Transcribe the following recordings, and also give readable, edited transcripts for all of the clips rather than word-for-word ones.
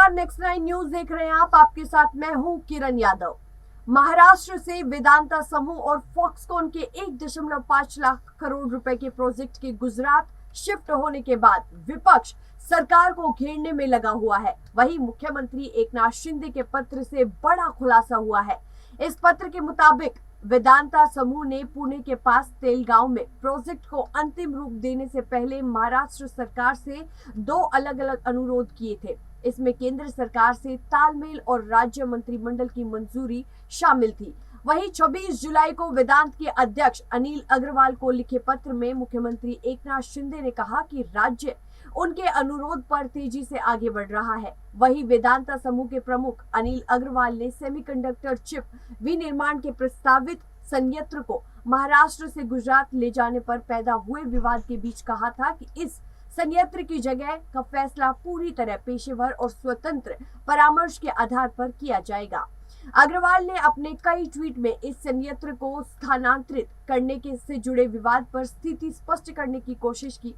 नमस्कार, next 9 news देख रहे हैं आप। आपके साथ मैं हूं किरण यादव। महाराष्ट्र से वेदांता समूह और फॉक्सकॉन के 1.5 लाख करोड़ रुपए के प्रोजेक्ट के गुजरात शिफ्ट होने के बाद विपक्ष सरकार को घेरने में लगा हुआ है। वहीं मुख्यमंत्री एकनाथ शिंदे के पत्र से बड़ा खुलासा हुआ है। इस पत्र के मुताबिक वेदांता समूह ने पुणे के पास तेलगांव में प्रोजेक्ट को अंतिम रूप देने से पहले महाराष्ट्र सरकार से 2 अलग-अलग अनुरोध किए थे। इसमें केंद्र सरकार से तालमेल और राज्य मंत्रिमंडल की मंजूरी शामिल थी। वहीं 26 जुलाई को वेदांत के अध्यक्ष अनिल अग्रवाल को लिखे पत्र में मुख्यमंत्री एकनाथ शिंदे ने कहा कि राज्य उनके अनुरोध पर तेजी से आगे बढ़ रहा है। वहीं वेदांता समूह के प्रमुख अनिल अग्रवाल ने सेमीकंडक्टर चिप विनिर्माण के प्रस्तावित संयंत्र को महाराष्ट्र से गुजरात ले जाने पर पैदा हुए विवाद के बीच कहा था कि इस संयंत्र की जगह का फैसला पूरी तरह पेशेवर और स्वतंत्र परामर्श के आधार पर किया जाएगा। अग्रवाल ने अपने कई ट्वीट में इस संयंत्र को स्थानांतरित करने के से जुड़े विवाद पर स्थिति स्पष्ट करने की कोशिश की।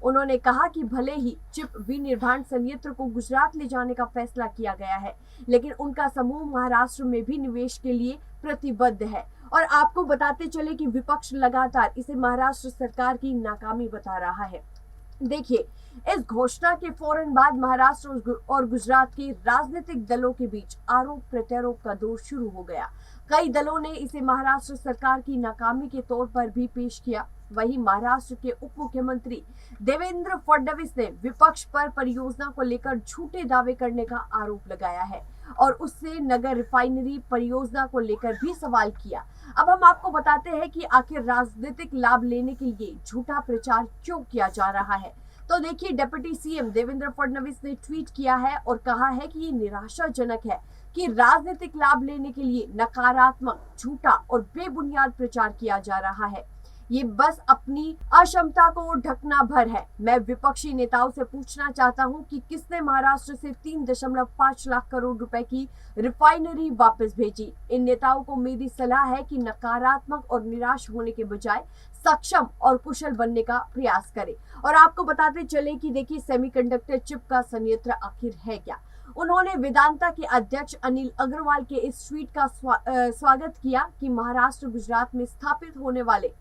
उन्होंने कहा कि भले ही चिप विनिर्माण संयंत्र को गुजरात ले जाने का फैसला किया गया है, लेकिन उनका समूह महाराष्ट्र में भी निवेश के लिए प्रतिबद्ध है। और आपको बताते चले कि विपक्ष लगातार इसे महाराष्ट्र सरकार की नाकामी बता रहा है। देखिए, इस घोषणा के फौरन बाद महाराष्ट्र और गुजरात के राजनीतिक दलों के बीच आरोप प्रत्यारोप का दौर शुरू हो गया। कई दलों ने इसे महाराष्ट्र सरकार की नाकामी के तौर पर भी पेश किया। वहीं महाराष्ट्र के उप मुख्यमंत्री देवेंद्र फडणवीस ने विपक्ष पर परियोजना को लेकर झूठे दावे करने का आरोप लगाया है और उससे नगर रिफाइनरी परियोजना को लेकर भी सवाल किया। अब हम आपको बताते हैं कि आखिर राजनीतिक लाभ लेने के लिए झूठा प्रचार क्यों किया जा रहा है। तो देखिए, डिप्टी सीएम देवेंद्र फडणवीस ने ट्वीट किया है और कहा है कि ये निराशाजनक है कि राजनीतिक लाभ लेने के लिए नकारात्मक, झूठा और बेबुनियाद प्रचार किया जा रहा है। ये बस अपनी अक्षमता को ढकना भर है। मैं विपक्षी नेताओं से पूछना चाहता हूं कि किसने महाराष्ट्र से 3.5 लाख करोड़ रुपए की रिफाइनरी वापस भेजी। इन नेताओं को मेरी सलाह है कि नकारात्मक और निराश होने के बजाय सक्षम और कुशल बनने का प्रयास करें। और आपको बताते चले कि देखिए, सेमीकंडक्टर चिप का संयंत्र आखिर है क्या। उन्होंने वेदांता के अध्यक्ष अनिल अग्रवाल के इस ट्वीट का स्वागत किया कि महाराष्ट्र गुजरात में स्थापित होने वाले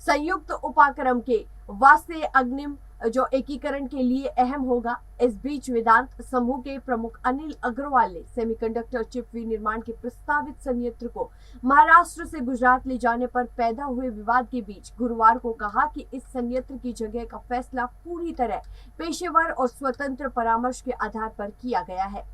संयुक्त उपक्रम के वास्ते अग्निम जो एकीकरण के लिए अहम होगा। इस बीच वेदांत समूह के प्रमुख अनिल अग्रवाल ने सेमीकंडक्टर चिप विनिर्माण के प्रस्तावित संयंत्र को महाराष्ट्र से गुजरात ले जाने पर पैदा हुए विवाद के बीच गुरुवार को कहा कि इस संयंत्र की जगह का फैसला पूरी तरह पेशेवर और स्वतंत्र परामर्श के आधार पर किया गया है।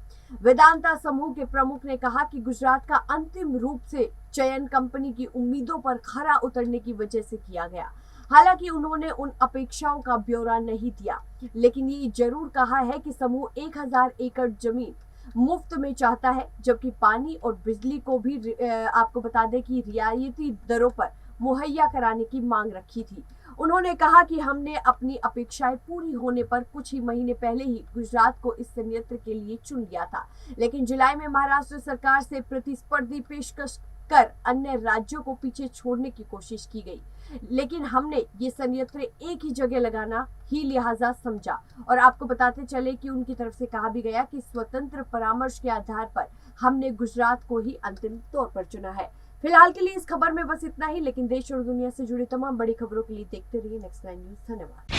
वेदांता समूह के प्रमुख ने कहा कि गुजरात का अंतिम रूप से चयन कंपनी की उम्मीदों पर खरा उतरने की वजह से किया गया। हालांकि उन्होंने उन अपेक्षाओं का ब्यौरा नहीं दिया, लेकिन ये जरूर कहा है कि समूह 1000 एकड़ जमीन मुफ्त में चाहता है, जबकि पानी और बिजली को भी आपको बता दें कि रियायती दरों पर मुहैया कराने की मांग रखी थी। उन्होंने कहा कि हमने अपनी अपेक्षाएं पूरी होने पर कुछ ही महीने पहले ही गुजरात को इस संयंत्र के लिए चुन लिया था, लेकिन जुलाई में महाराष्ट्र सरकार से प्रतिस्पर्धी पेशकश कर अन्य राज्यों को पीछे छोड़ने की कोशिश की गई, लेकिन हमने ये संयंत्र एक ही जगह लगाना ही लिहाजा समझा। और आपको बताते चले कि उनकी तरफ से कहा भी गया कि स्वतंत्र परामर्श के आधार पर हमने गुजरात को ही अंतिम तौर पर चुना है। फिलहाल के लिए इस खबर में बस इतना ही, लेकिन देश और दुनिया से जुड़ी तमाम बड़ी खबरों के लिए देखते रहिए नेक्स्ट 9 न्यूज। धन्यवाद।